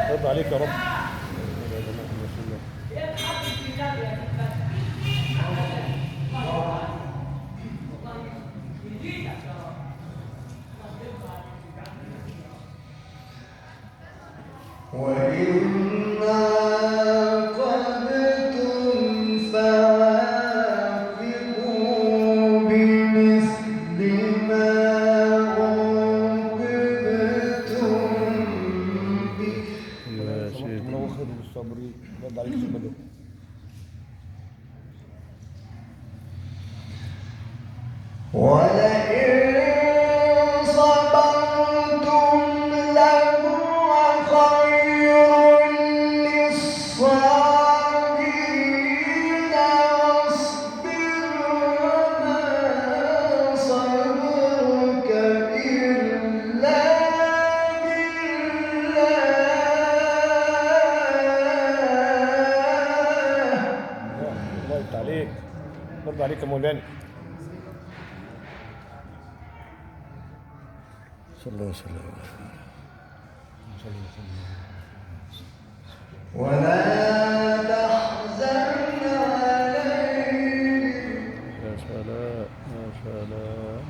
يرضى عليك يا رب. يرضى عليك الشباب. يرضى عليك يا مولانا. صلى الله وسلم. ولا تحزن عليهم. يا سلام يا سلام.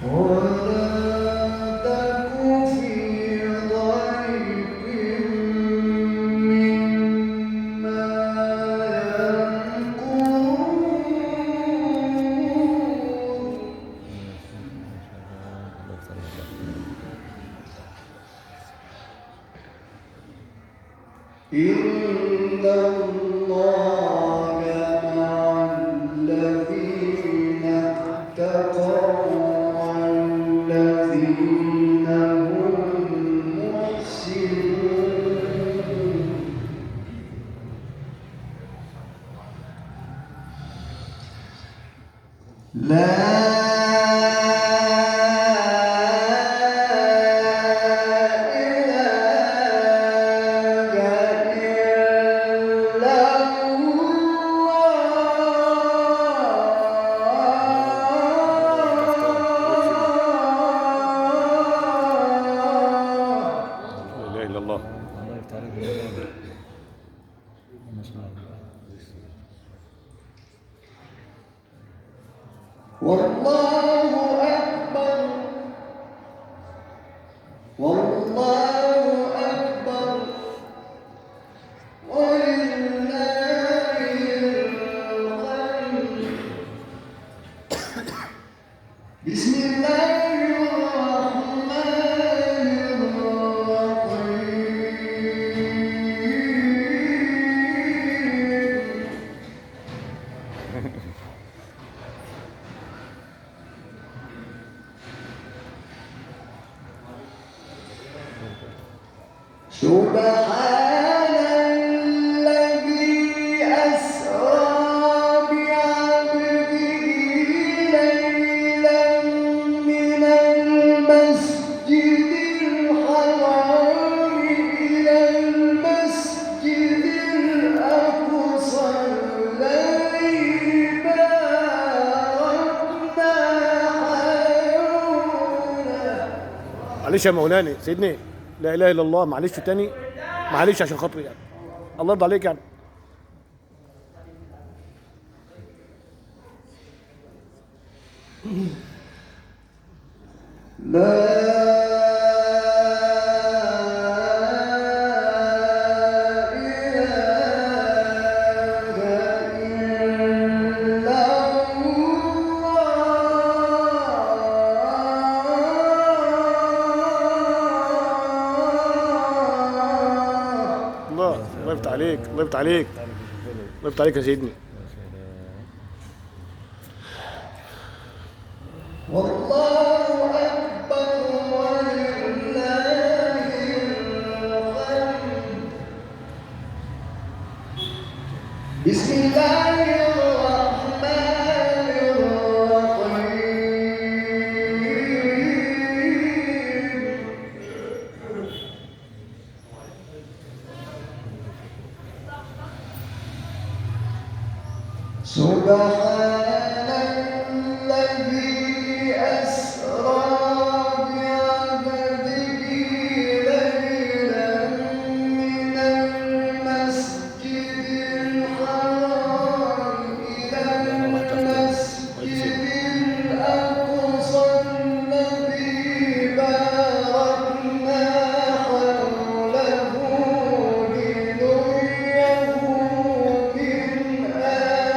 ولا تك في ضيق مما إن الله مع الذين اتقوا والذين هم محسنون. لا والله أكبر والله أكبر ولله الحمد. بسم الله الرحمن الرحيم. سبحان الذي أسرى بعبده ليلا من المسجد الحرام إلى المسجد الأقصى الذي باركنا حوله. معلش يا مولانا سيدني، لا اله الا الله، معلش تاني، معلش عشان خاطري يعني، الله يرضى عليك يعني. لا الله يفتح عليك، الله يفتح عليك، الله يفتح عليك يا سيدني. والله أكبر ولله الحمد. بسم الله الرحمن الرحيم. سبحان الذي أسرى بعبده ليلا من المسجد الحرام إلى المسجد الأقصى الذي باركنا حوله لنريه من آياتنا.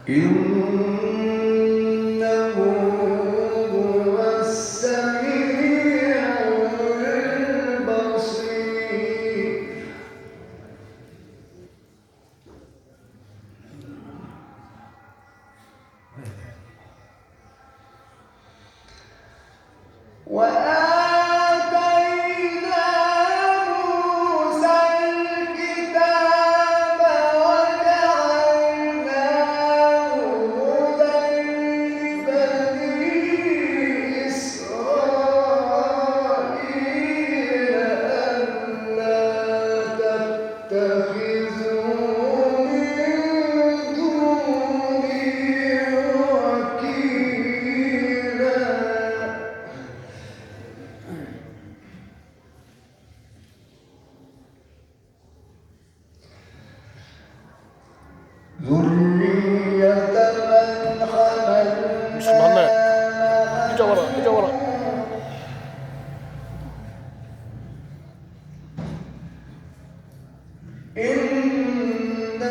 إنه هو السميع البصير. وآتينا موسى الكتاب وجعلناه هدى لبني إسرائيل ألا تتخذوا من دوني وكيلا. ذرية من مش محمد، حملنا اجا ورا اجا ورا. إنه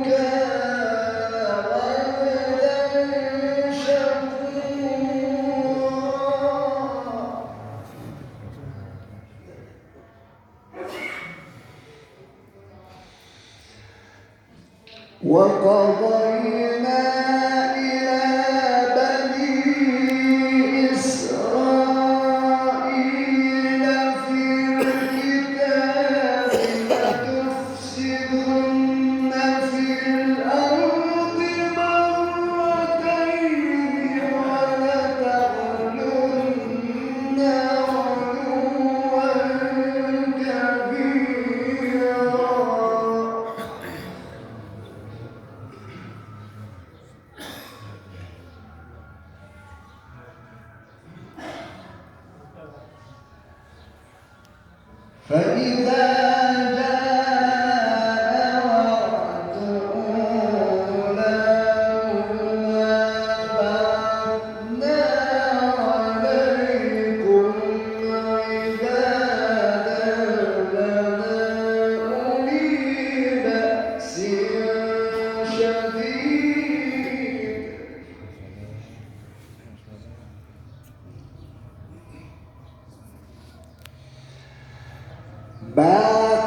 كان عبدا شكورا. وقضينا إلى بني إسرائيل في الكتاب لتفسدن في الأرض مرتين ولتعلن علوا كبيرا. فإذا جاء وعد أولاهما بعثنا عليكم عبادا لنا أولي بأس شديد. بعثنا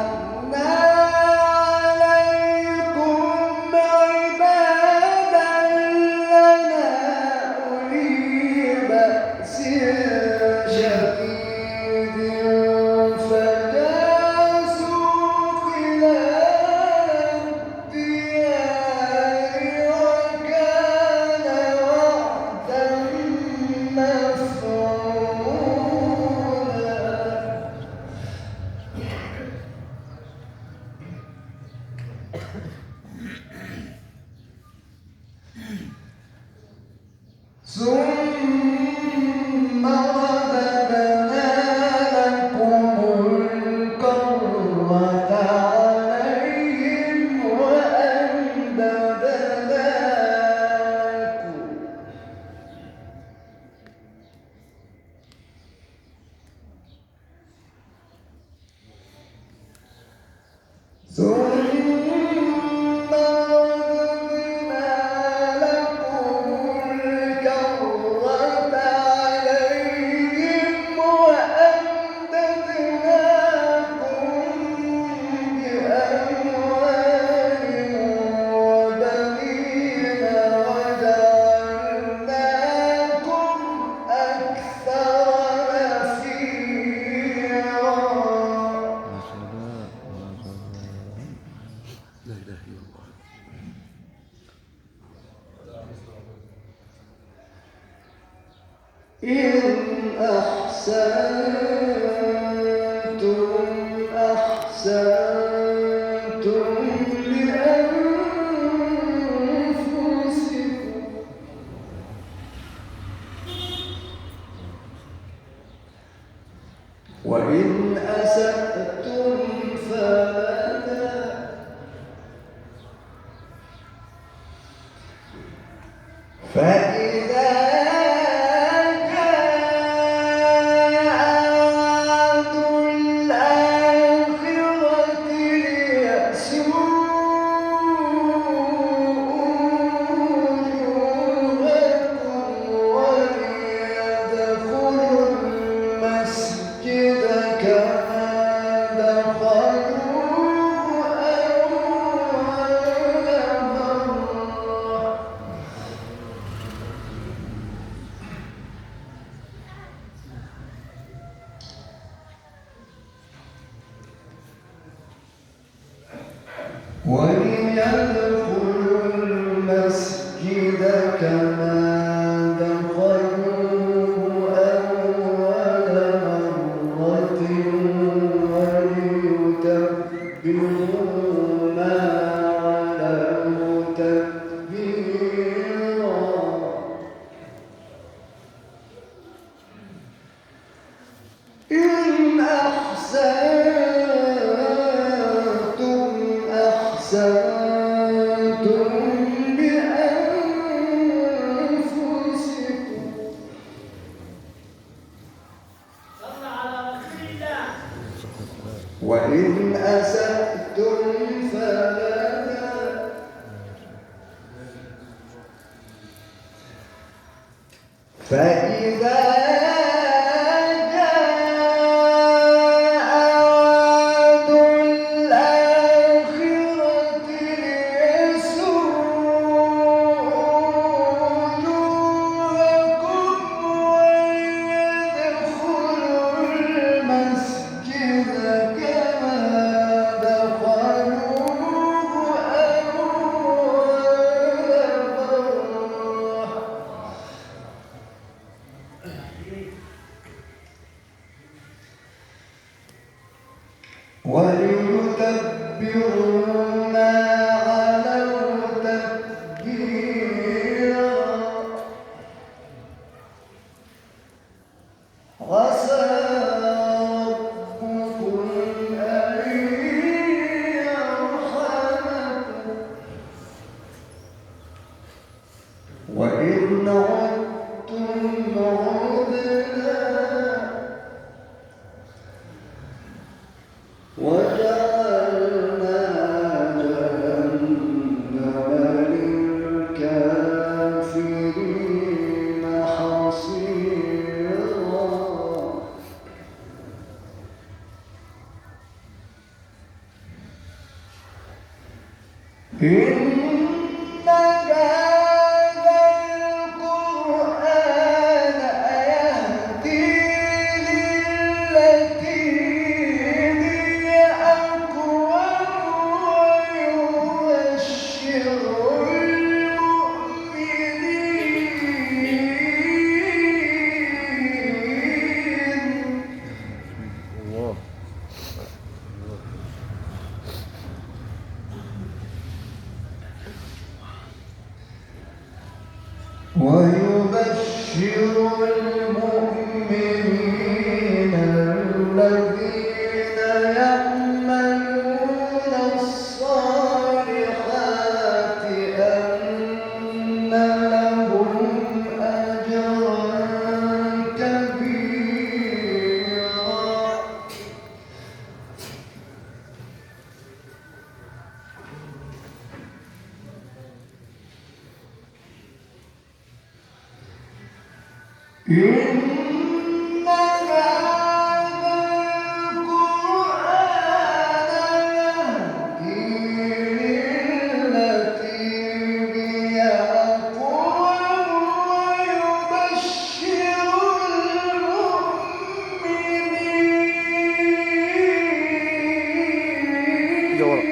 ثم رددنا لكم الكرة عليهم وأمددناكم ثم رددنا لكم الكرة عليهم وأمددناكم بأموال وبنين وجعلناكم أكثر نفيرا. لا اله الا الله. إن أحسنتم أحسنتم لأنفسكم وإن أسأتم فلها فإذا جاءت الآخرة ليسوءوا وجوهكم وليدخلوا المسجد كما دخلوه أول مرة وليدخلوا المسجد كما دخلوه أول مرة وليتبروا ما علوا تتبيرا. إن أحسنتم أحسنتم لأنفسكم وإن أسأتم فلها فإذا جاءت الآخرة ليسوءوا وجوهكم وليدخلوا المسجد كما دخلوه أول مرة وليتبروا ما علوا تتبيرا. عسى ربكم أن يرحمكم وإن عدتم عدنا وجعلنا جهنم للكافرين حصيرا. إن هذا القرآن يهدي للتي هي أقوم ويبشر المؤمنين الله. إن هذا القرآن يهدي للتي هي أقوم ويبشر جواب.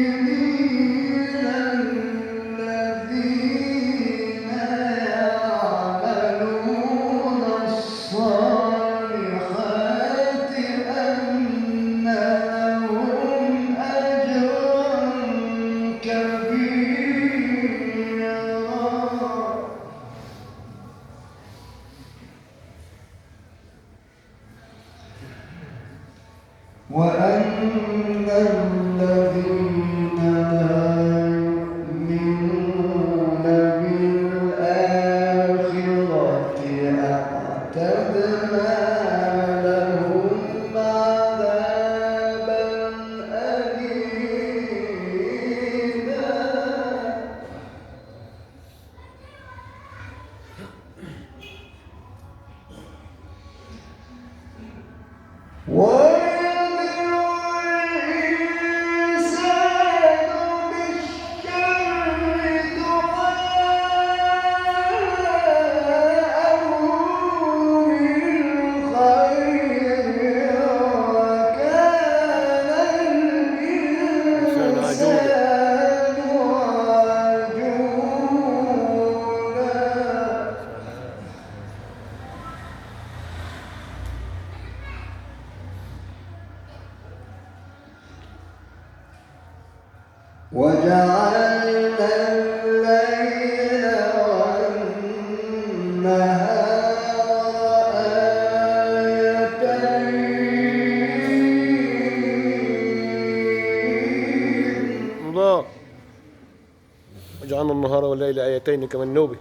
المؤمنين الذين يعملون الصالحات أن لهم أجرا كبيرا وأن الذين لا يؤمنون بالآخرة أعتدنا لهم عذابا أليما إنسان عجولا. وجعلنا الليل والنهار آيتين الله. وجعلنا النهار والليل آيتين كما النوبي.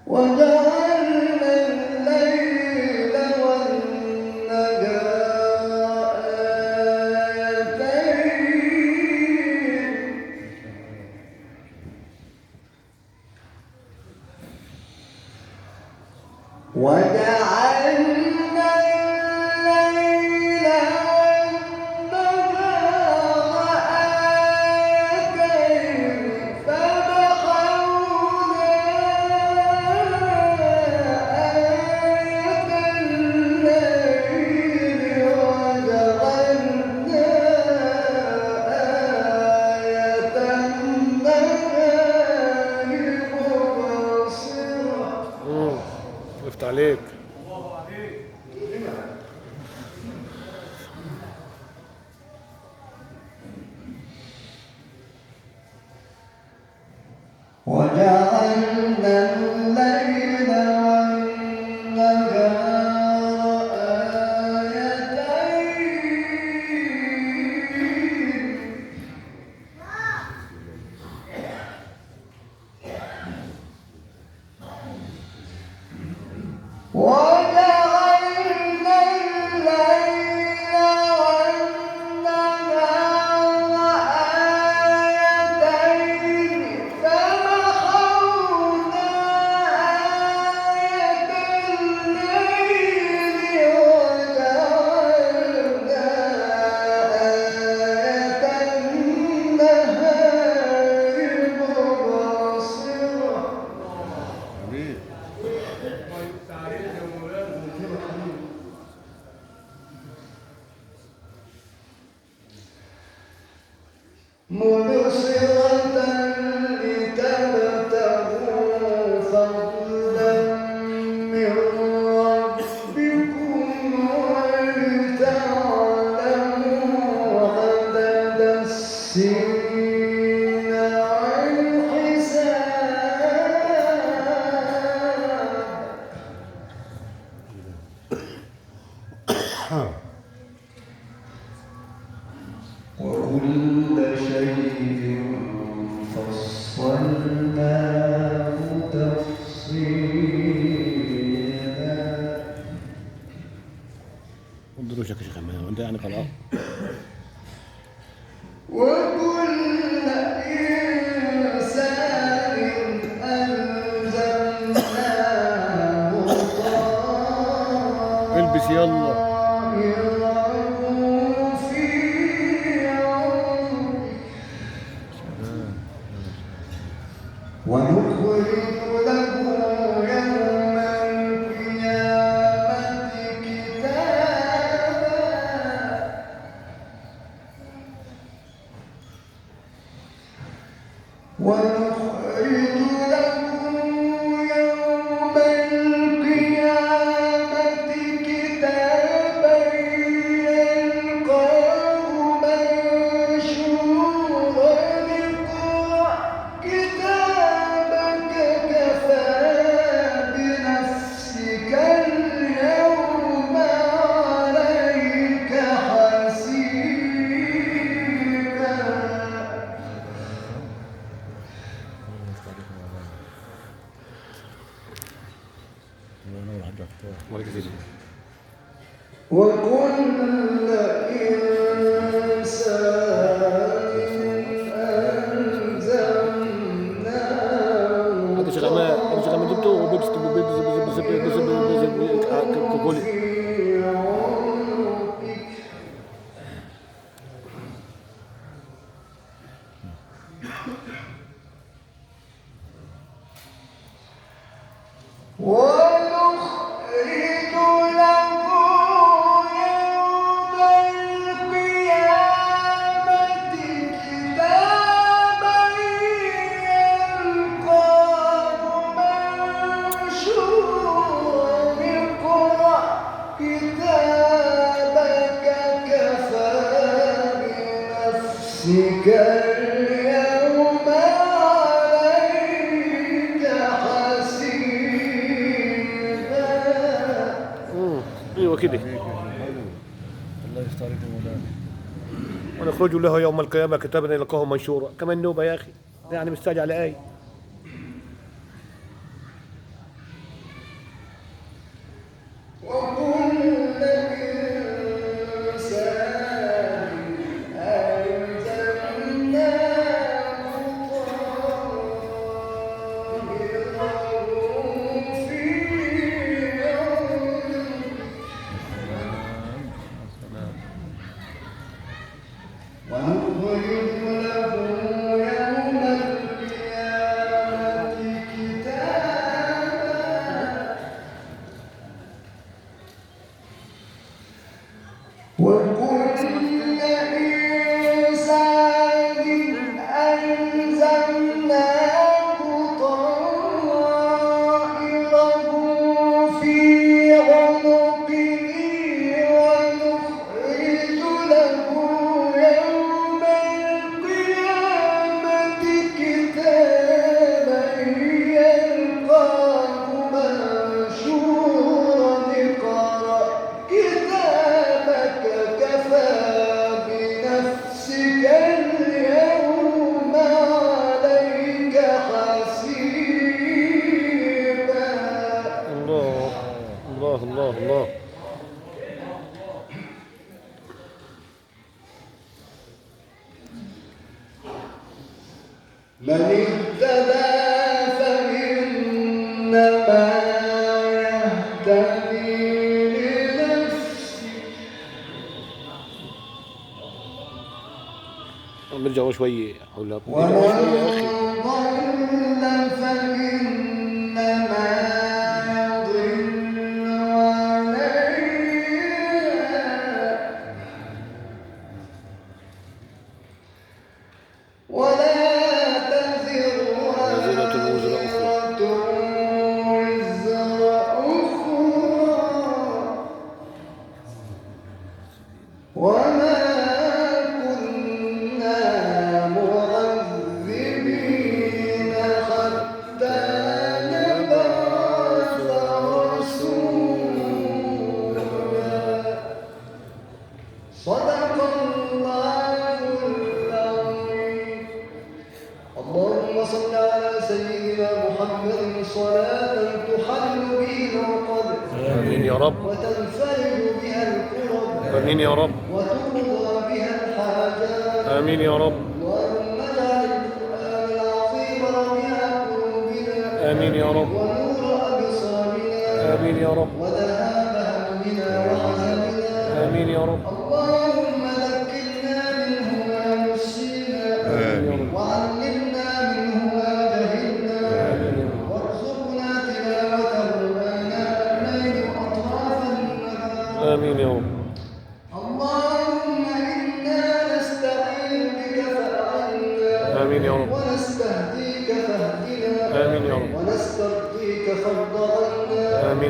وجعلنا الليل والنهار آيتين وجعلنا الليل والنهار آيتين فمحونا آية الليل وجعلنا آية النهار مبصرة وقفت عليك. وجعلنا الليل والنهار آيتين وجعلنا الليل والنهار آيتين فمحونا آية الليل وجعلنا آية النهار مبصرة مبصرة لتبتغوا فضلا من ربكم ولتعلموا عدد السنين والحساب وكل شيء فصلناه تفصيلا ونخرج له يوم القيامة كتابا ونخرج له يوم القيامة كتابا يلقاه منشورا اقرأ كتابك كفى بنفسك اليوم عليك حسيبا. وكل إنسان ألزمناه هذا شغال ما جبته وبيبس كوكولي. في عنقه ونخرج له يوم القيامة كتابا يلقاه منشورا اقرأ كتابك كفى بنفسك اليوم عليك حسيبا. ايوه كده. الله يفتح عليك يا مولانا. ونخرج له يوم القيامة كتابا يلقاه منشورا. كمان نوبة يا أخي، يعني مستعجل على آية. وكل إنسان ألزمناه طائره في عنقه ونخرج له يوم القيامة كتابا وكل إنسان ألزمناه طائره في عنقه ونخرج له يوم القيامة كتابا يلقاه منشورا اقرأ كتابك كفى بنفسك اليوم عليك حسيبا. الله الله الله الله. من اهتدى فإنما يهتدي لنفسه نرجع شوية حول الله. ومن نرجع شوية يا أخي. ضل فإنما يضل عليها ولا تزر وازرة وزر أخرى. وزر أخرى وما كنا معذبين حتى نبعث رسولا. صدق الله العظيم. اللهم صل على سيدنا محمد صلاة تحل به العقد آمين يا رب. وتنفرج بها الكرب آمين يا رب. وتقضى بها الحاجات. آمين يا رب. اللهم اجعل القرآن العظيم ربيع قلوبنا آمين يا رب. ونور أبصارنا آمين يا رب. وذهاب همنا وحزننا. آمين يا رب. اللهم ذكرنا منه ما نسينا آمين. وعلمنا منه ما جهلنا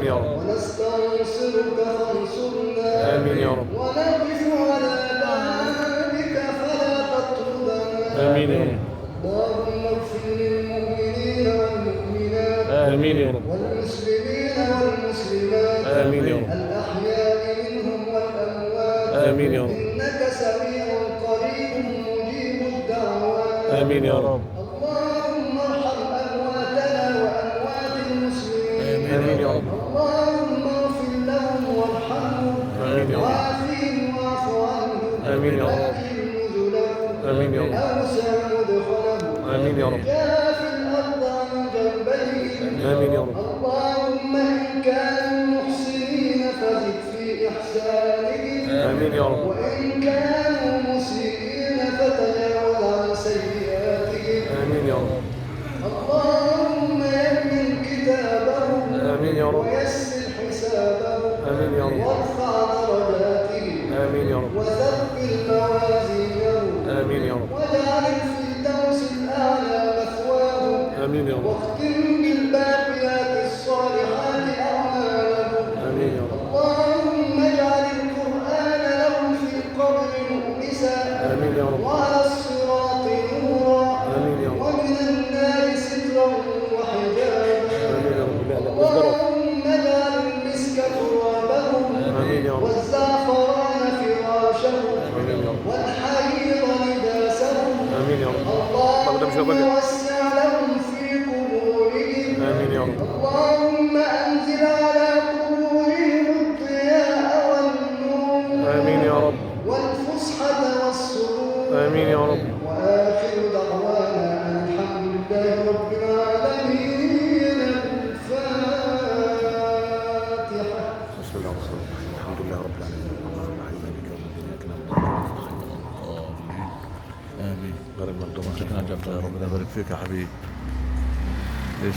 آمين يا رب. ونستنصرك فانصرنا آمين يا رب. ونقف على بابك فلا تطردنا آمين يا رب. اللهم اغفر للمؤمنين والمؤمنات آمين يا رب. والمسلمين والمسلمات آمين يا رب. الأحياء منهم والأموات آمين يا رب. إنك سميع قريب مجيب الدعوات آمين يا رب. اللهم ارحم أمواتنا وأموات المسلمين آمين يا رب. اللهم اغفر لهم وارحمهم آمين يا رب. وعافهم واعف عنهم آمين يا رب. أكرم نزلهم آمين يا رب. أوسع مدخلهم آمين يا رب. جاف الأرض عن جنبيهم آمين يا رب. اللهم إن كانوا محسنين فزد في إحسانهم آمين يا رب. وإن كانوا مسيئين فتجاوز عن سيئاتهم آمين يا رب. اللهم يمن كتابهم آمين يا رب. ويسر حسابهم آمين يا رب. وارفع درجاتهم آمين يا رب. وثقل موازينهم آمين يا رب. واجعل الفردوس الأعلى مثواهم آمين يا رب. واختم بالباقيات الصالحات أعمالهم آمين يا رب. اللهم اجعل القرآن لهم في القبر مؤنسا آمين يا رب. وعلى الصراط نورا آمين يا رب. ومن النار سترا وحجابا آمين يا رب. لا لا اصبروا. اللهم اجعل المسك ثوابهم آمين يا رب. والزعفران فراشهم آمين يا رب. والحرير لباسهم آمين يا رب. اللهم وسع لهم في قبورهم آمين يا رب. اللهم أنزل على قبورهم الضياء والنور آمين يا رب. والفسحة والسرور آمين يا رب. وآخر دعوانا أن الحمد لله رب العالمين الفاتحة. بسم الله الرحمن الرحيم. الحمد لله رب العالمين الرحمن الرحيم مالك يوم الدين إياك نعبد آمين. غير المغضوب شكرا عليهم جدا، ربنا يبارك فيك يا حبيبي. ليش